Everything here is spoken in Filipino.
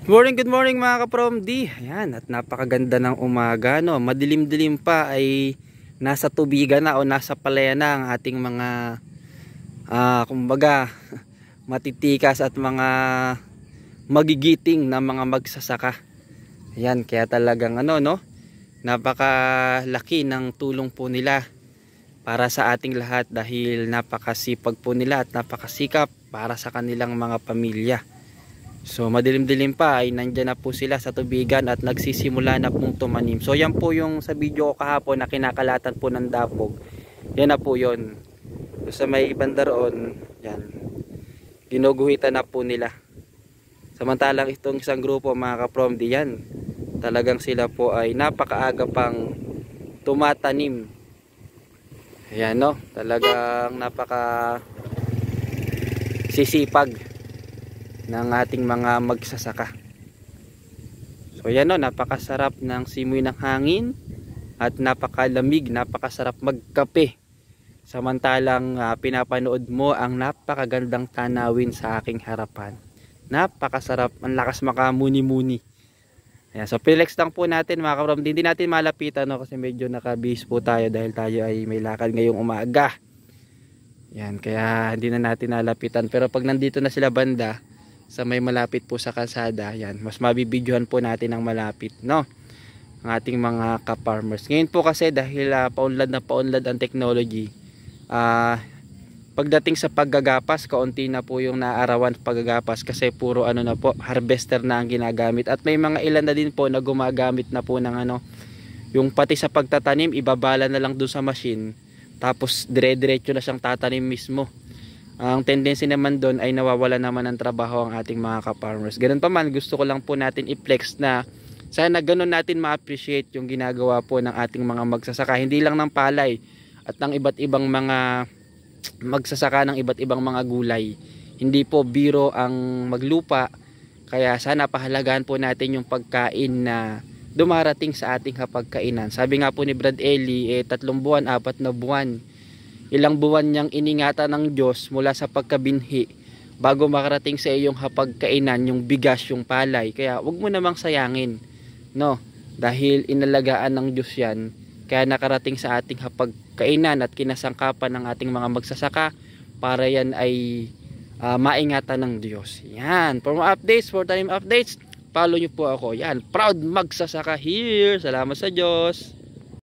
Good morning mga ka-Prom-D. Ayan, at napakaganda ng umaga, no. Madilim-dilim pa ay nasa tubigan na o nasa palayan na ang ating mga kumbaga matitikas at mga magigiting na mga magsasaka. Ayan, kaya talagang napakalaki ng tulong po nila para sa ating lahat dahil napakasipag po nila at napakasikap para sa kanilang mga pamilya. So madilim-dilim pa ay nandyan na po sila sa tubigan at nagsisimula na pong tumanim. So yan po yung sa video ko kahapon na kinakalatan po ng dapog. Yan na po yun. So, sa may banda roon, yan, ginuguhitan na po nila. Samantalang itong isang grupo mga ka-Prom-D, yan, talagang sila po ay napakaaga pang tumatanim. Ayan, no, talagang napaka sisipag ng ating mga magsasaka. So yan, no, napakasarap ng simoy ng hangin at napakalamig, napakasarap magkape samantalang pinapanood mo ang napakagandang tanawin sa aking harapan. Napakasarap, ang lakas makamuni-muni. Ayan, so relax lang po natin mga ka-Prom-D. Hindi natin malapitan, no, kasi medyo nakabihis po tayo dahil tayo ay may lakad ngayong umaga. Yan, kaya hindi na natin nalapitan. Pero pag nandito na sila banda sa may malapit po sa kalsada, yan, mas mabibidyohan po natin ang malapit, no, ang ating mga ka-farmers. Ngayon po kasi dahil paunlad na paunlad ang technology, pagdating sa paggagapas, kaunti na po yung naarawan paggagapas kasi puro na po, harvester na ang ginagamit. At may mga ilan na din po na gumagamit na po ng yung pati sa pagtatanim, ibabala na lang dun sa machine, tapos dire-diretso na siyang tatanim mismo. Ang tendency naman doon ay nawawala naman ng trabaho ang ating mga ka-farmers. Ganun pa man, gusto ko lang po natin i-flex na sana ganun natin ma-appreciate yung ginagawa po ng ating mga magsasaka, hindi lang ng palay at ng iba't ibang mga magsasaka ng iba't ibang mga gulay. Hindi po biro ang maglupa, kaya sana pahalagahan po natin yung pagkain na dumarating sa ating hapagkainan. Sabi nga po ni Brad Eli, 3 buwan, 4 na buwan, ilang buwan niyang iningatan ng Diyos mula sa pagkabinhi bago makarating sa iyong hapagkainan yung bigas, yung palay. Kaya wag mo namang sayangin, no, dahil inalagaan ng Diyos yan, kaya nakarating sa ating hapagkainan at kinasangkapan ng ating mga magsasaka para yan ay maingatan ng Diyos. Yan, for more updates, for time updates, follow nyo po ako. Yan, proud magsasaka here. Salamat sa Diyos.